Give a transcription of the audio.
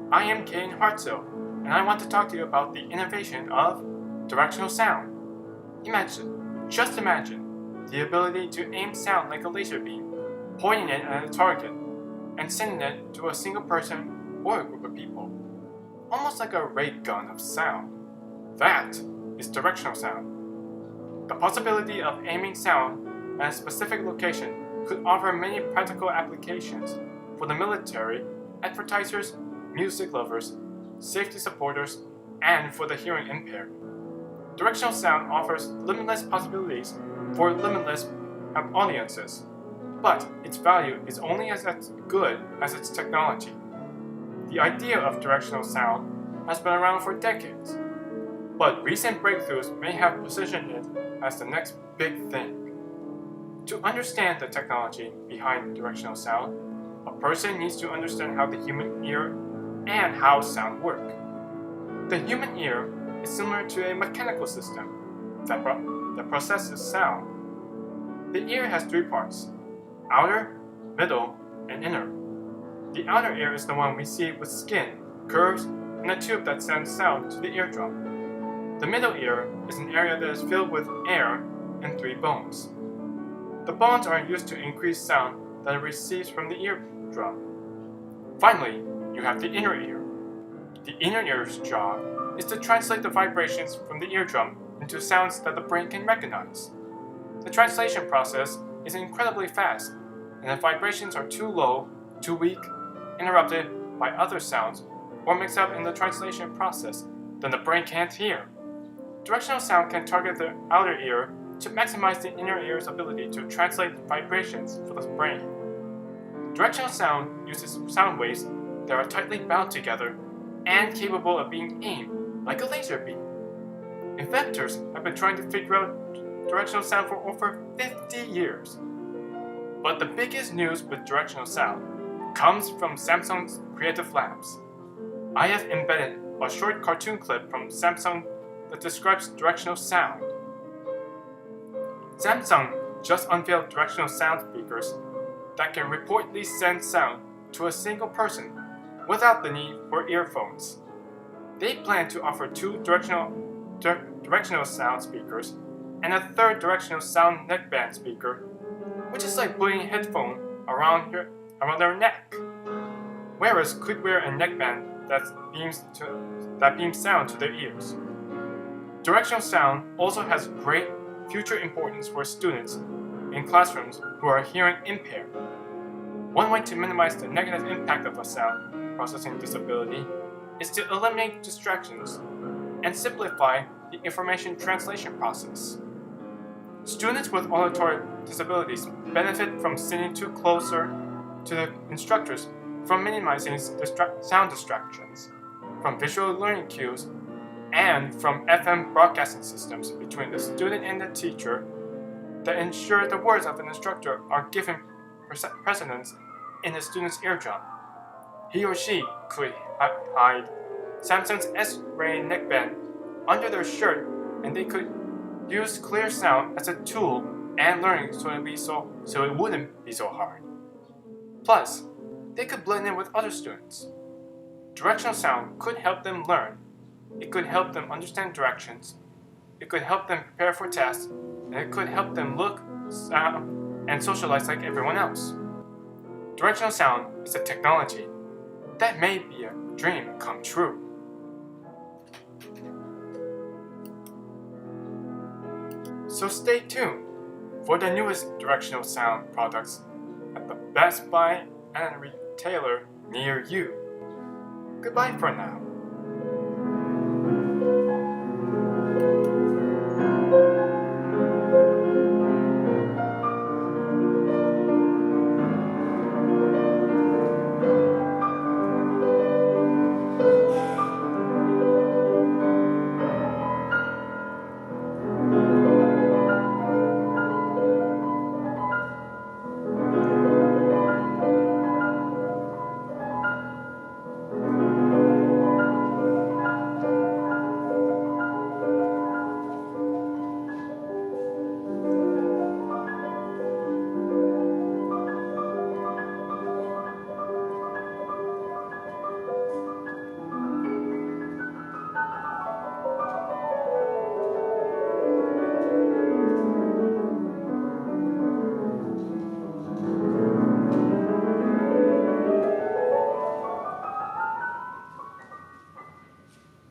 I am Kane Hartzell, and I want to talk to you about the innovation of directional sound. Just imagine, the ability to aim sound like a laser beam, pointing it at a target, and sending it to a single person or a group of people. Almost like a ray gun of sound. That is directional sound. The possibility of aiming sound at a specific location could offer many practical applications for the military, advertisers, music lovers, safety supporters, and for the hearing impaired. Directional sound offers limitless possibilities for limitless audiences, but its value is only as good as its technology. The idea of directional sound has been around for decades, but recent breakthroughs may have positioned it as the next big thing. To understand the technology behind directional sound, a person needs to understand how the human ear and how sound work. The human ear is similar to a mechanical system that processes sound. The ear has three parts: outer, middle, and inner. The outer ear is the one we see with skin, curves, and a tube that sends sound to the eardrum. The middle ear is an area that is filled with air and three bones. The bones are used to increase sound that it receives from the eardrum. Finally, you have the inner ear. The inner ear's job is to translate the vibrations from the eardrum into sounds that the brain can recognize. The translation process is incredibly fast, and if vibrations are too low, too weak, interrupted by other sounds, or mixed up in the translation process, then the brain can't hear. Directional sound can target the outer ear to maximize the inner ear's ability to translate vibrations for the brain. Directional sound uses sound waves that are tightly bound together and capable of being aimed like a laser beam. Inventors have been trying to figure out directional sound for over 50 years. But the biggest news with directional sound comes from Samsung's Creative Labs. I have embedded a short cartoon clip from Samsung that describes directional sound. Samsung just unveiled directional sound speakers that can reportedly send sound to a single person without the need for earphones. They plan to offer two directional sound speakers and a third directional sound neckband speaker, which is like putting a headphone around their neck. Wearers could wear a neckband that beams sound to their ears. Directional sound also has great future importance for students in classrooms who are hearing impaired. One way to minimize the negative impact of a sound processing disability is to eliminate distractions and simplify the information translation process. Students with auditory disabilities benefit from sitting too closer to the instructors from minimizing sound distractions, from visual learning cues, and from FM broadcasting systems between the student and the teacher that ensure the words of an instructor are given precedence in the student's eardrum. He or she could hide Samsung's S-Ray neckband under their shirt, and they could use clear sound as a tool and learning so it wouldn't be so hard. Plus, they could blend in with other students. Directional sound could help them learn. It could help them understand directions. It could help them prepare for tests, and it could help them look, sound, and socialize like everyone else. Directional sound is a technology that may be a dream come true. So stay tuned for the newest directional sound products at the Best Buy and retailer near you. Goodbye for now.